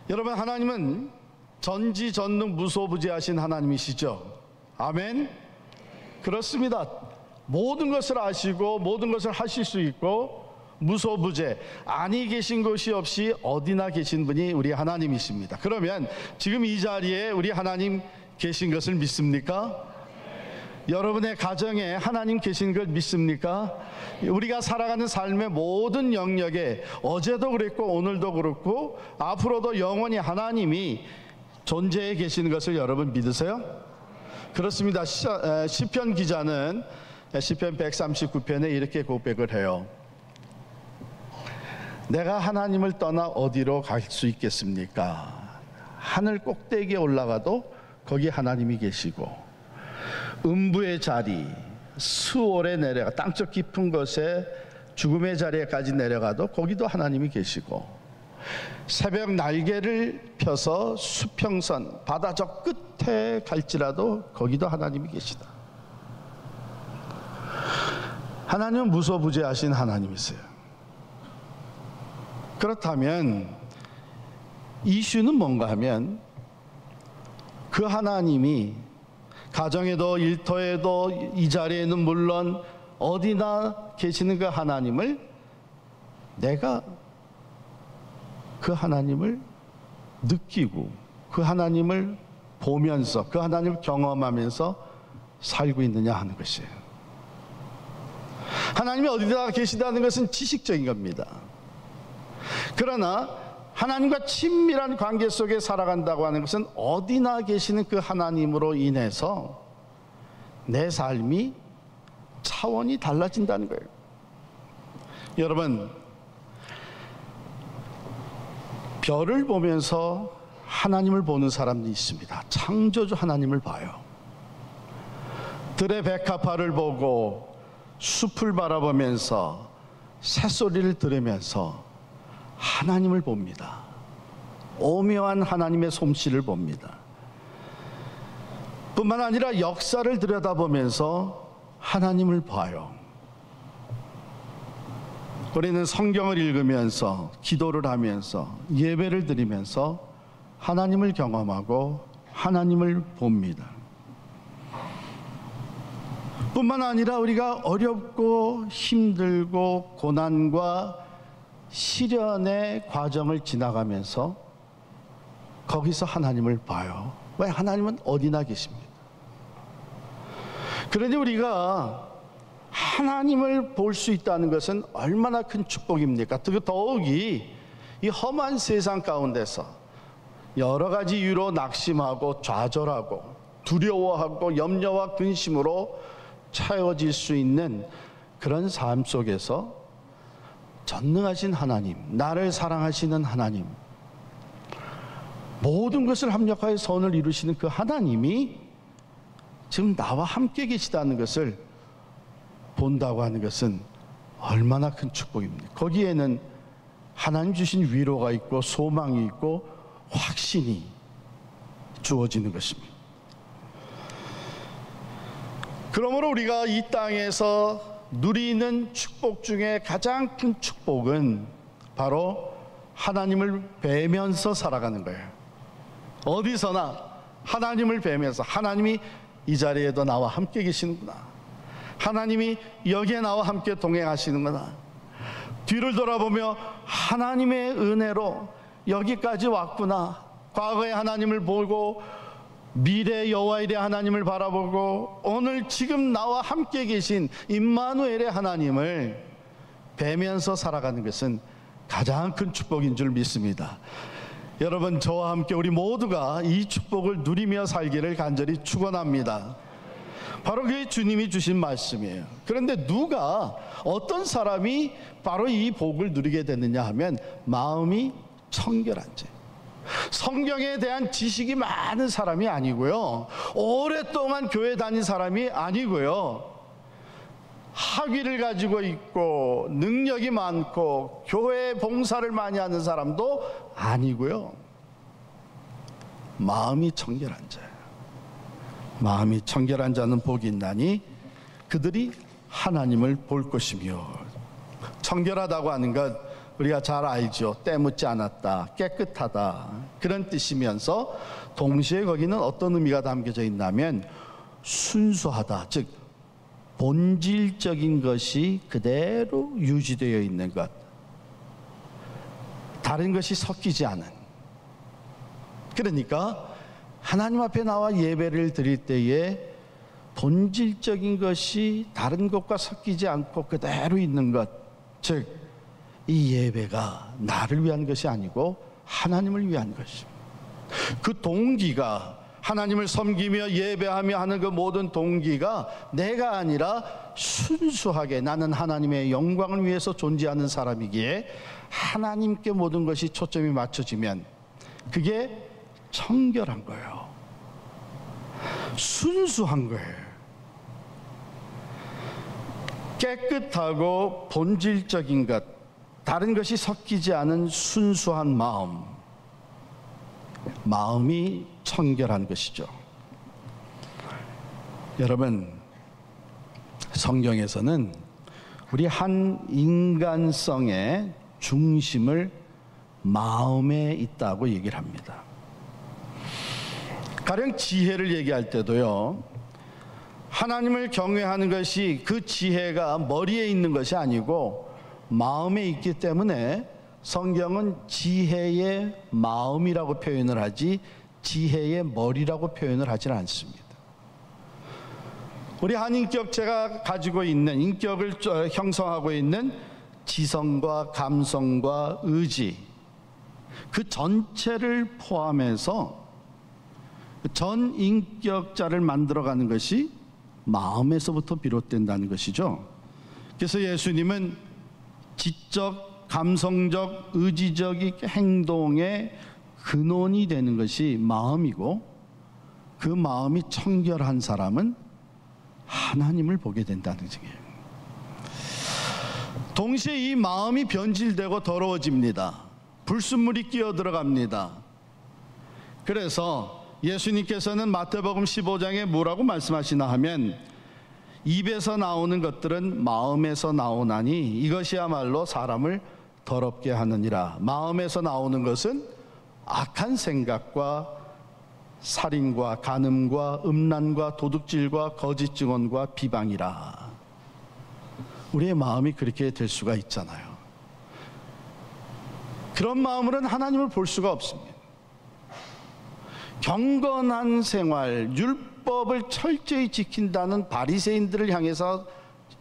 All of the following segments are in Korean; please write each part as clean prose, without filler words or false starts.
여러분, 하나님은 전지전능 무소부재하신 하나님이시죠. 아멘. 그렇습니다. 모든 것을 아시고 모든 것을 하실 수 있고 무소부재, 아니 계신 것이 없이 어디나 계신 분이 우리 하나님이십니다. 그러면 지금 이 자리에 우리 하나님 계신 것을 믿습니까? 여러분의 가정에 하나님 계신 걸 믿습니까? 우리가 살아가는 삶의 모든 영역에 어제도 그랬고 오늘도 그렇고 앞으로도 영원히 하나님이 존재해 계시는 것을 여러분 믿으세요? 그렇습니다. 시편 기자는 시편 139편에 이렇게 고백을 해요. 내가 하나님을 떠나 어디로 갈 수 있겠습니까? 하늘 꼭대기에 올라가도 거기 하나님이 계시고, 음부의 자리 수월에 내려가 땅속 깊은 곳에 죽음의 자리에까지 내려가도 거기도 하나님이 계시고, 새벽 날개를 펴서 수평선 바다 저 끝에 갈지라도 거기도 하나님이 계시다. 하나님은 무소부재하신 하나님이세요. 그렇다면 이슈는 뭔가 하면 그 하나님이 가정에도 일터에도 이 자리에는 물론 어디나 계시는 그 하나님을 내가 그 하나님을 느끼고 그 하나님을 보면서 그 하나님을 경험하면서 살고 있느냐 하는 것이에요. 하나님이 어디다 계시다는 것은 지식적인 겁니다. 그러나 하나님과 친밀한 관계 속에 살아간다고 하는 것은 어디나 계시는 그 하나님으로 인해서 내 삶이 차원이 달라진다는 거예요. 여러분, 별을 보면서 하나님을 보는 사람도 있습니다. 창조주 하나님을 봐요. 들의 백합화를 보고 숲을 바라보면서 새소리를 들으면서 하나님을 봅니다. 오묘한 하나님의 솜씨를 봅니다. 뿐만 아니라 역사를 들여다보면서 하나님을 봐요. 우리는 성경을 읽으면서 기도를 하면서 예배를 드리면서 하나님을 경험하고 하나님을 봅니다. 뿐만 아니라 우리가 어렵고 힘들고 고난과 시련의 과정을 지나가면서 거기서 하나님을 봐요. 왜? 하나님은 어디나 계십니다. 그런데 우리가 하나님을 볼 수 있다는 것은 얼마나 큰 축복입니까? 더욱이 이 험한 세상 가운데서 여러 가지 이유로 낙심하고 좌절하고 두려워하고 염려와 근심으로 채워질 수 있는 그런 삶 속에서 전능하신 하나님, 나를 사랑하시는 하나님, 모든 것을 합력하여 선을 이루시는 그 하나님이 지금 나와 함께 계시다는 것을 본다고 하는 것은 얼마나 큰 축복입니까? 거기에는 하나님 주신 위로가 있고 소망이 있고 확신이 주어지는 것입니다. 그러므로 우리가 이 땅에서 누리는 축복 중에 가장 큰 축복은 바로 하나님을 뵈면서 살아가는 거예요. 어디서나 하나님을 뵈면서, 하나님이 이 자리에도 나와 함께 계시는구나, 하나님이 여기에 나와 함께 동행하시는구나, 뒤를 돌아보며 하나님의 은혜로 여기까지 왔구나, 과거의 하나님을 보고 미래 여호와일의 하나님을 바라보고 오늘 지금 나와 함께 계신 임마누엘의 하나님을 뵈면서 살아가는 것은 가장 큰 축복인 줄 믿습니다. 여러분, 저와 함께 우리 모두가 이 축복을 누리며 살기를 간절히 축원합니다. 바로 그게 주님이 주신 말씀이에요. 그런데 누가, 어떤 사람이 바로 이 복을 누리게 되느냐 하면 마음이 청결한 자, 성경에 대한 지식이 많은 사람이 아니고요, 오랫동안 교회 다닌 사람이 아니고요, 학위를 가지고 있고 능력이 많고 교회 봉사를 많이 하는 사람도 아니고요, 마음이 청결한 자예요. 마음이 청결한 자는 복이 있나니 그들이 하나님을 볼 것이며. 청결하다고 하는 것, 우리가 잘 알죠. 때묻지 않았다, 깨끗하다, 그런 뜻이면서 동시에 거기는 어떤 의미가 담겨져 있냐면 순수하다, 즉 본질적인 것이 그대로 유지되어 있는 것, 다른 것이 섞이지 않은. 그러니까 하나님 앞에 나와 예배를 드릴 때에 본질적인 것이 다른 것과 섞이지 않고 그대로 있는 것, 즉 이 예배가 나를 위한 것이 아니고 하나님을 위한 것입니다. 그 동기가, 하나님을 섬기며 예배하며 하는 그 모든 동기가 내가 아니라 순수하게 나는 하나님의 영광을 위해서 존재하는 사람이기에 하나님께 모든 것이 초점이 맞춰지면 그게 청결한 거예요. 순수한 거예요. 깨끗하고 본질적인 것, 다른 것이 섞이지 않은 순수한 마음이 청결한 것이죠. 여러분, 성경에서는 우리 한 인간성의 중심을 마음에 있다고 얘기를 합니다. 가령 지혜를 얘기할 때도요, 하나님을 경외하는 것이 그 지혜가 머리에 있는 것이 아니고 마음에 있기 때문에 성경은 지혜의 마음이라고 표현을 하지 지혜의 머리라고 표현을 하지는 않습니다. 우리 한 인격체가 가지고 있는, 인격을 형성하고 있는 지성과 감성과 의지, 그 전체를 포함해서 전 인격자를 만들어가는 것이 마음에서부터 비롯된다는 것이죠. 그래서 예수님은 지적, 감성적, 의지적 행동의 근원이 되는 것이 마음이고, 그 마음이 청결한 사람은 하나님을 보게 된다는 얘기예요. 동시에 이 마음이 변질되고 더러워집니다. 불순물이 끼어 들어갑니다. 그래서 예수님께서는 마태복음 15장에 뭐라고 말씀하시나 하면, 입에서 나오는 것들은 마음에서 나오나니 이것이야말로 사람을 더럽게 하느니라. 마음에서 나오는 것은 악한 생각과 살인과 간음과 음란과 도둑질과 거짓 증언과 비방이라. 우리의 마음이 그렇게 될 수가 있잖아요. 그런 마음으로는 하나님을 볼 수가 없습니다. 경건한 생활, 율법을 철저히 지킨다는 바리새인들을 향해서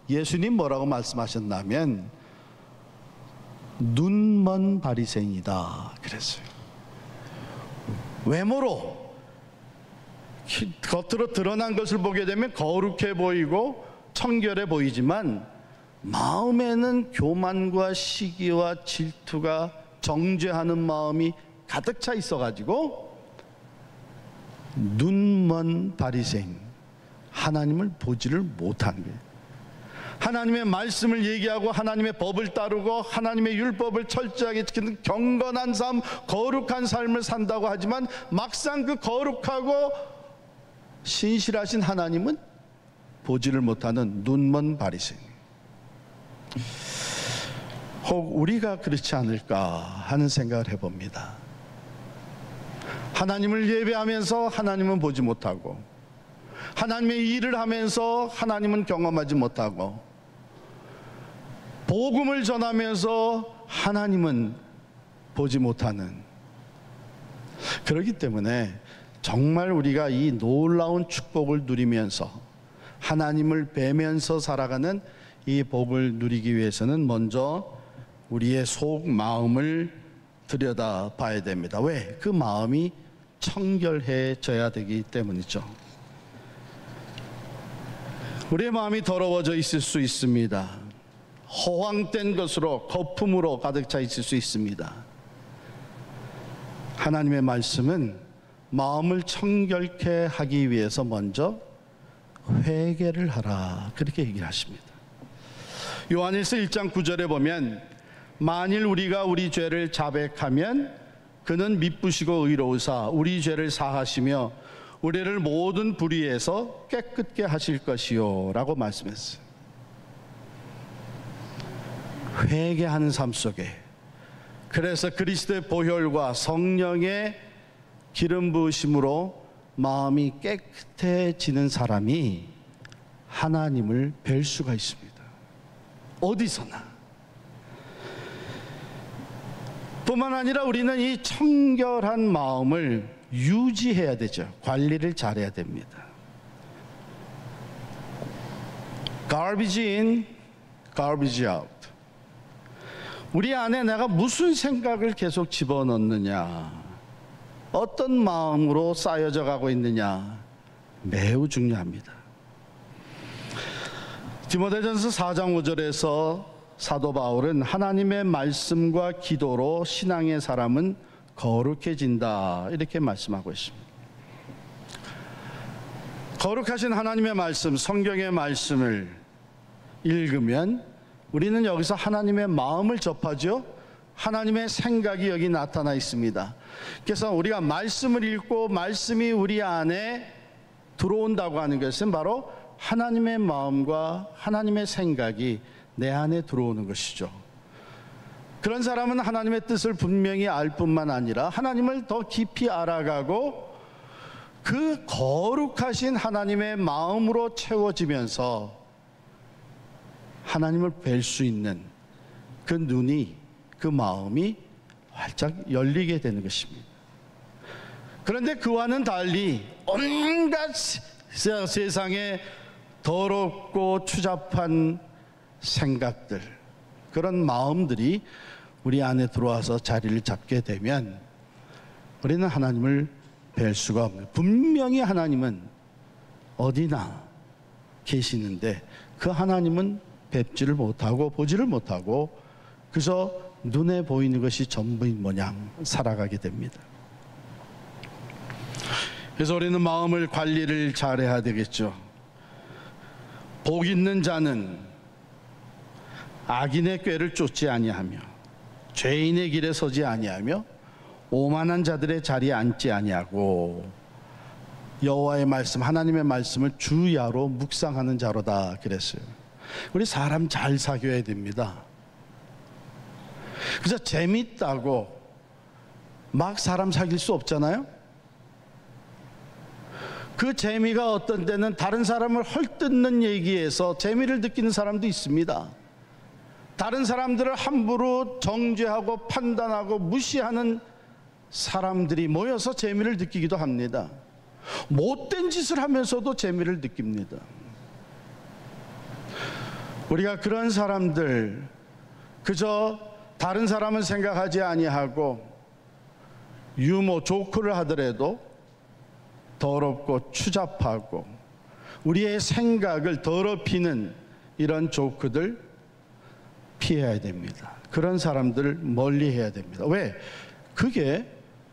예수님 뭐라고 말씀하셨냐면 눈먼 바리새인이다 그랬어요. 외모로 겉으로 드러난 것을 보게 되면 거룩해 보이고 청결해 보이지만 마음에는 교만과 시기와 질투가 정죄하는 마음이 가득 차 있어가지고 눈먼 바리새인, 하나님을 보지를 못한 거예요. 하나님의 말씀을 얘기하고 하나님의 법을 따르고 하나님의 율법을 철저하게 지키는 경건한 삶, 거룩한 삶을 산다고 하지만 막상 그 거룩하고 신실하신 하나님은 보지를 못하는 눈먼 바리새인. 혹 우리가 그렇지 않을까 하는 생각을 해봅니다. 하나님을 예배하면서 하나님은 보지 못하고, 하나님의 일을 하면서 하나님은 경험하지 못하고, 복음을 전하면서 하나님은 보지 못하는, 그렇기 때문에 정말 우리가 이 놀라운 축복을 누리면서 하나님을 뵈면서 살아가는 이 복을 누리기 위해서는 먼저 우리의 속 마음을 들여다 봐야 됩니다. 왜? 그 마음이 청결해져야 되기 때문이죠. 우리의 마음이 더러워져 있을 수 있습니다. 허황된 것으로, 거품으로 가득 차 있을 수 있습니다. 하나님의 말씀은 마음을 청결케 하기 위해서 먼저 회개를 하라, 그렇게 얘기를 하십니다. 요한일서 1장 9절에 보면 만일 우리가 우리 죄를 자백하면 그는 미쁘시고 의로우사 우리 죄를 사하시며 우리를 모든 불의에서 깨끗게 하실 것이요 라고 말씀했어요. 회개하는 삶 속에 그래서 그리스도의 보혈과 성령의 기름 부으심으로 마음이 깨끗해지는 사람이 하나님을 뵐 수가 있습니다. 어디서나. 뿐만 아니라 우리는 이 청결한 마음을 유지해야 되죠. 관리를 잘해야 됩니다. Garbage in, garbage out. 우리 안에 내가 무슨 생각을 계속 집어넣느냐, 어떤 마음으로 쌓여져 가고 있느냐, 매우 중요합니다. 디모데전서 4장 5절에서 사도 바울은 하나님의 말씀과 기도로 신앙의 사람은 거룩해진다, 이렇게 말씀하고 있습니다. 거룩하신 하나님의 말씀, 성경의 말씀을 읽으면 우리는 여기서 하나님의 마음을 접하죠. 하나님의 생각이 여기 나타나 있습니다. 그래서 우리가 말씀을 읽고 말씀이 우리 안에 들어온다고 하는 것은 바로 하나님의 마음과 하나님의 생각이 내 안에 들어오는 것이죠. 그런 사람은 하나님의 뜻을 분명히 알 뿐만 아니라 하나님을 더 깊이 알아가고 그 거룩하신 하나님의 마음으로 채워지면서 하나님을 뵐 수 있는 그 눈이, 그 마음이 활짝 열리게 되는 것입니다. 그런데 그와는 달리 온갖 세상의 더럽고 추잡한 생각들, 그런 마음들이 우리 안에 들어와서 자리를 잡게 되면 우리는 하나님을 뵐 수가 없는, 분명히 하나님은 어디나 계시는데 그 하나님은 뵙지를 못하고 보지를 못하고 그저 눈에 보이는 것이 전부인 모양 살아가게 됩니다. 그래서 우리는 마음을 관리를 잘해야 되겠죠. 복 있는 자는 악인의 꾀를 쫓지 아니하며 죄인의 길에 서지 아니하며 오만한 자들의 자리에 앉지 아니하고 여호와의 말씀, 하나님의 말씀을 주야로 묵상하는 자로다 그랬어요. 우리 사람 잘 사귀어야 됩니다. 그래서 재밌다고 막 사람 사귈 수 없잖아요. 그 재미가 어떤 때는 다른 사람을 헐뜯는 얘기에서 재미를 느끼는 사람도 있습니다. 다른 사람들을 함부로 정죄하고 판단하고 무시하는 사람들이 모여서 재미를 느끼기도 합니다. 못된 짓을 하면서도 재미를 느낍니다. 우리가 그런 사람들, 그저 다른 사람은 생각하지 아니하고 유머, 조크를 하더라도 더럽고 추잡하고 우리의 생각을 더럽히는 이런 조크들 피해야 됩니다. 그런 사람들 멀리 해야 됩니다. 왜? 그게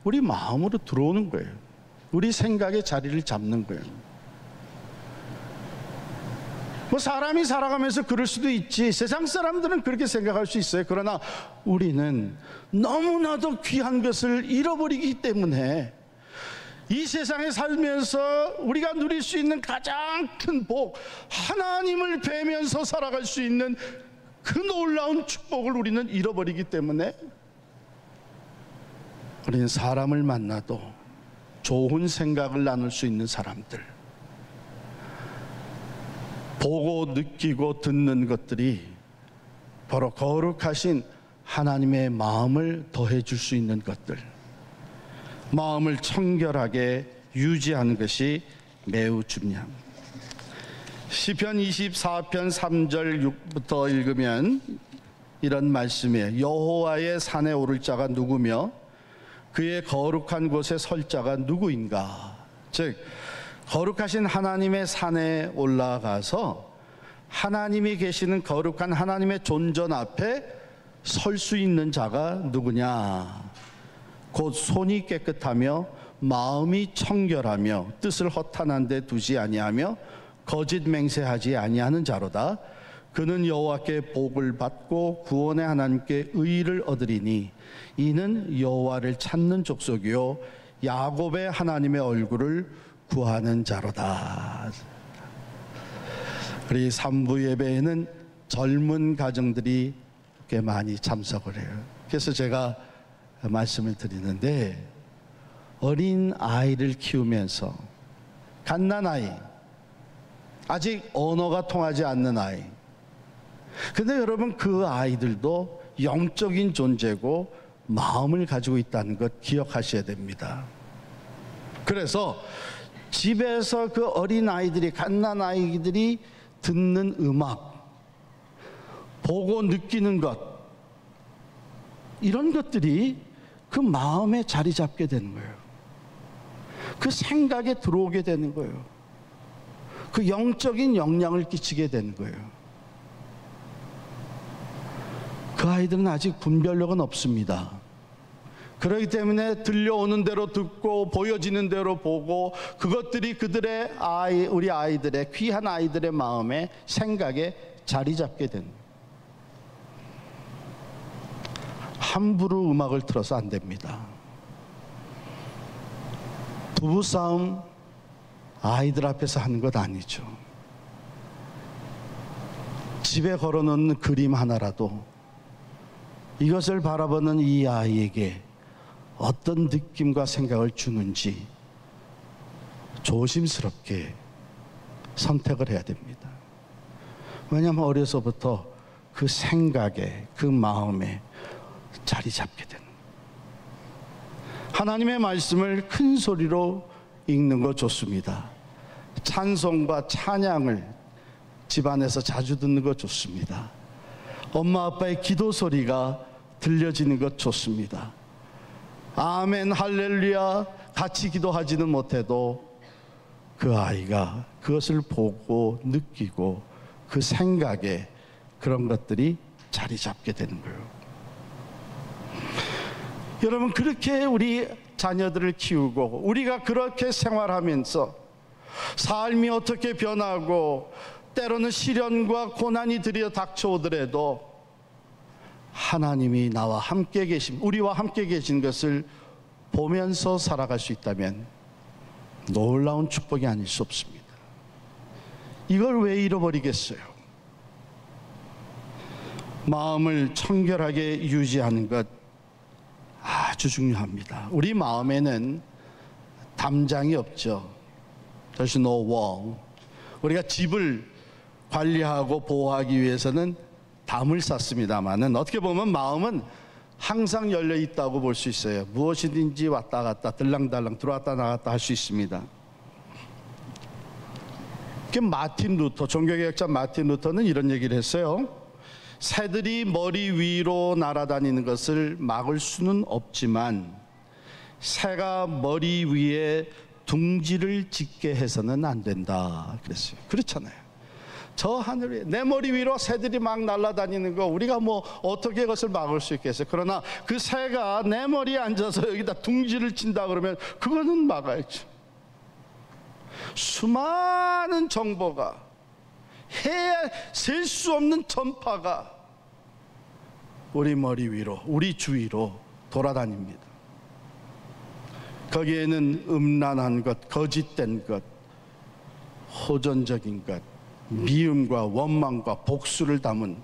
우리 마음으로 들어오는 거예요. 우리 생각의 자리를 잡는 거예요. 뭐 사람이 살아가면서 그럴 수도 있지, 세상 사람들은 그렇게 생각할 수 있어요. 그러나 우리는 너무나도 귀한 것을 잃어버리기 때문에 이 세상에 살면서 우리가 누릴 수 있는 가장 큰 복, 하나님을 뵈면서 살아갈 수 있는 그 놀라운 축복을 우리는 잃어버리기 때문에 우리는 사람을 만나도 좋은 생각을 나눌 수 있는 사람들, 보고 느끼고 듣는 것들이 바로 거룩하신 하나님의 마음을 더해줄 수 있는 것들, 마음을 청결하게 유지하는 것이 매우 중요합니다. 시편 24편 3절 6부터 읽으면 이런 말씀이에요. 여호와의 산에 오를 자가 누구며 그의 거룩한 곳에 설 자가 누구인가. 즉 거룩하신 하나님의 산에 올라가서 하나님이 계시는 거룩한 하나님의 존전 앞에 설 수 있는 자가 누구냐. 곧 손이 깨끗하며 마음이 청결하며 뜻을 허탄한 데 두지 아니하며 거짓 맹세하지 아니하는 자로다. 그는 여호와께 복을 받고 구원의 하나님께 의를 얻으리니 이는 여호와를 찾는 족속이요 야곱의 하나님의 얼굴을 구하는 자로다. 우리 3부 예배에는 젊은 가정들이 꽤 많이 참석을 해요. 그래서 제가 말씀을 드리는데, 어린 아이를 키우면서 갓난아이, 아직 언어가 통하지 않는 아이, 근데 여러분 그 아이들도 영적인 존재고 마음을 가지고 있다는 것 기억하셔야 됩니다. 그래서 집에서 그 어린 아이들이, 갓난아이들이 듣는 음악, 보고 느끼는 것, 이런 것들이 그 마음에 자리 잡게 되는 거예요. 그 생각에 들어오게 되는 거예요. 그 영적인 영향을 끼치게 되는 거예요. 그 아이들은 아직 분별력은 없습니다. 그렇기 때문에 들려오는 대로 듣고 보여지는 대로 보고, 그것들이 그들의 우리 아이들의, 귀한 아이들의 마음에, 생각에 자리 잡게 되는 거예요. 함부로 음악을 틀어서 안 됩니다. 부부싸움 아이들 앞에서 하는 것 아니죠. 집에 걸어놓는 그림 하나라도 이것을 바라보는 이 아이에게 어떤 느낌과 생각을 주는지 조심스럽게 선택을 해야 됩니다. 왜냐하면 어려서부터 그 생각에, 그 마음에 자리 잡게 되는, 하나님의 말씀을 큰 소리로 읽는 거 좋습니다. 찬송과 찬양을 집안에서 자주 듣는 거 좋습니다. 엄마 아빠의 기도 소리가 들려지는 것 좋습니다. 아멘 할렐루야 같이 기도하지는 못해도 그 아이가 그것을 보고 느끼고 그 생각에 그런 것들이 자리 잡게 되는 거예요. 여러분, 그렇게 우리 자녀들을 키우고 우리가 그렇게 생활하면서 삶이 어떻게 변하고 때로는 시련과 고난이 들여 닥쳐오더라도 하나님이 나와 함께 계신, 우리와 함께 계신 것을 보면서 살아갈 수 있다면 놀라운 축복이 아닐 수 없습니다. 이걸 왜 잃어버리겠어요? 마음을 청결하게 유지하는 것 아주 중요합니다. 우리 마음에는 담장이 없죠. There's no wall. 우리가 집을 관리하고 보호하기 위해서는 담을 쌓습니다만은, 어떻게 보면 마음은 항상 열려 있다고 볼 수 있어요. 무엇이든지 왔다 갔다 들랑달랑 들어왔다 나갔다 할 수 있습니다. 마틴 루터, 종교개혁자 마틴 루터는 이런 얘기를 했어요. 새들이 머리 위로 날아다니는 것을 막을 수는 없지만 새가 머리 위에 둥지를 짓게 해서는 안 된다 그랬어요. 그렇잖아요. 저 하늘 위에 내 머리 위로 새들이 막 날아다니는 거 우리가 뭐 어떻게 그것을 막을 수 있겠어요. 그러나 그 새가 내 머리에 앉아서 여기다 둥지를 친다 그러면 그거는 막아야죠. 수많은 정보가, 셀 수 없는 전파가 우리 머리 위로, 우리 주위로 돌아다닙니다. 거기에는 음란한 것, 거짓된 것, 호전적인 것, 미움과 원망과 복수를 담은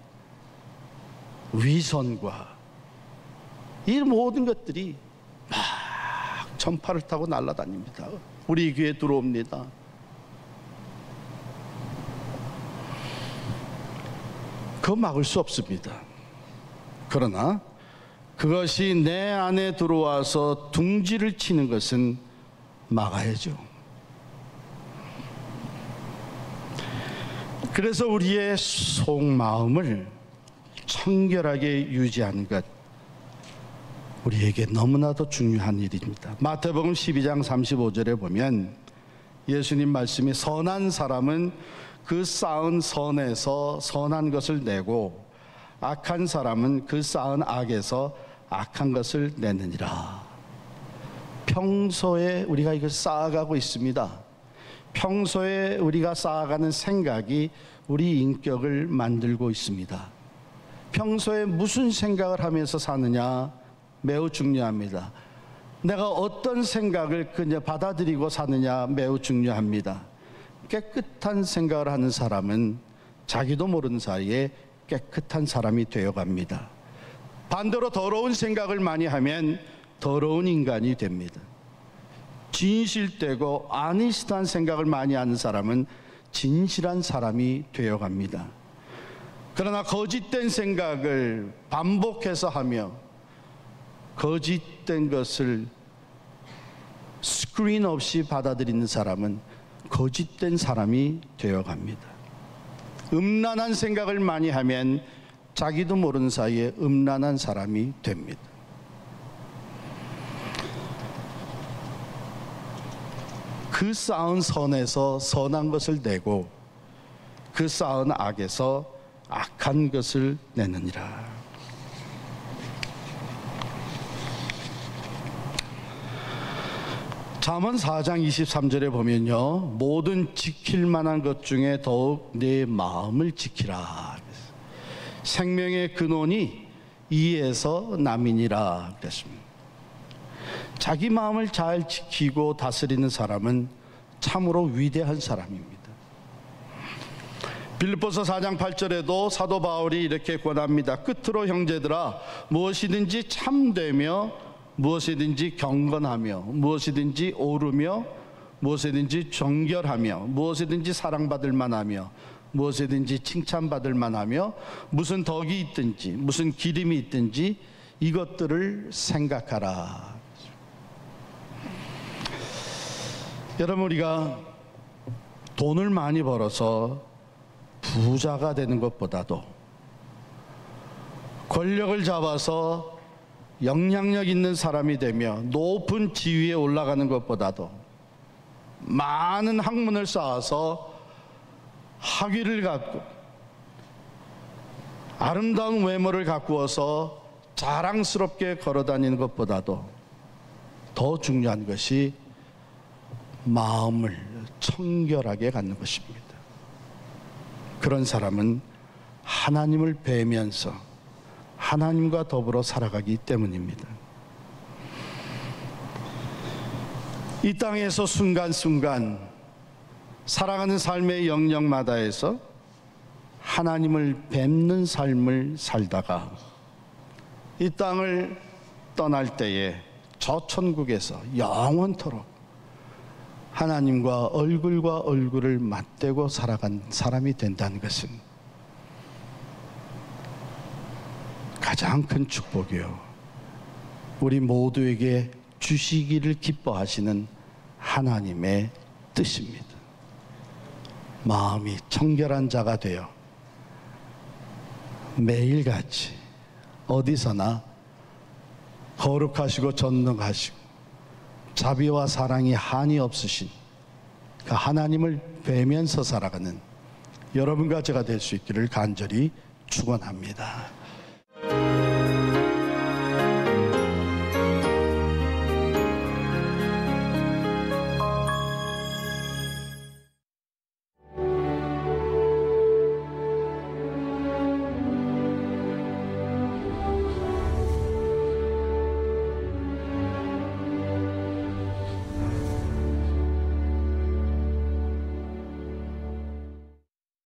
위선과 이 모든 것들이 막 전파를 타고 날아다닙니다. 우리 귀에 들어옵니다. 그거 막을 수 없습니다. 그러나 그것이 내 안에 들어와서 둥지를 치는 것은 막아야죠. 그래서 우리의 속마음을 청결하게 유지하는 것, 우리에게 너무나도 중요한 일입니다. 마태복음 12장 35절에 보면 예수님 말씀이, 선한 사람은 그 쌓은 선에서 선한 것을 내고 악한 사람은 그 쌓은 악에서 악한 것을 내느니라. 평소에 우리가 이걸 쌓아가고 있습니다. 평소에 우리가 쌓아가는 생각이 우리 인격을 만들고 있습니다. 평소에 무슨 생각을 하면서 사느냐 매우 중요합니다. 내가 어떤 생각을 그냥 받아들이고 사느냐 매우 중요합니다. 깨끗한 생각을 하는 사람은 자기도 모르는 사이에 깨끗한 사람이 되어갑니다. 반대로 더러운 생각을 많이 하면 더러운 인간이 됩니다. 진실되고 아니스트한 생각을 많이 하는 사람은 진실한 사람이 되어갑니다. 그러나 거짓된 생각을 반복해서 하며 거짓된 것을 스크린 없이 받아들이는 사람은 거짓된 사람이 되어갑니다. 음란한 생각을 많이 하면 자기도 모르는 사이에 음란한 사람이 됩니다. 그 쌓은 선에서 선한 것을 내고 그 쌓은 악에서 악한 것을 내느니라. 잠언 4장 23절에 보면요, 모든 지킬 만한 것 중에 더욱 내 마음을 지키라. 생명의 근원이 이에서 남이니라 그랬습니다. 자기 마음을 잘 지키고 다스리는 사람은 참으로 위대한 사람입니다. 빌립보서 4장 8절에도 사도 바울이 이렇게 권합니다. 끝으로 형제들아, 무엇이든지 참되며 무엇이든지 경건하며 무엇이든지 옳으며 무엇이든지 정결하며 무엇이든지 사랑받을 만하며 무엇이든지 칭찬받을 만하며 무슨 덕이 있든지 무슨 기림이 있든지 이것들을 생각하라. 여러분, 우리가 돈을 많이 벌어서 부자가 되는 것보다도 권력을 잡아서 영향력 있는 사람이 되며 높은 지위에 올라가는 것보다도 많은 학문을 쌓아서 학위를 갖고 아름다운 외모를 가꾸어서 자랑스럽게 걸어다니는 것보다도 더 중요한 것이 마음을 청결하게 갖는 것입니다. 그런 사람은 하나님을 뵈면서 하나님과 더불어 살아가기 때문입니다. 이 땅에서 순간순간 살아가는 삶의 영역마다에서 하나님을 뵙는 삶을 살다가 이 땅을 떠날 때에 저 천국에서 영원토록 하나님과 얼굴과 얼굴을 맞대고 살아간 사람이 된다는 것은 가장 큰 축복이요, 우리 모두에게 주시기를 기뻐하시는 하나님의 뜻입니다. 마음이 청결한 자가 되어 매일같이 어디서나 거룩하시고 전능하시고 자비와 사랑이 한이 없으신 그 하나님을 뵈면서 살아가는 여러분과 제가 될 수 있기를 간절히 축원합니다.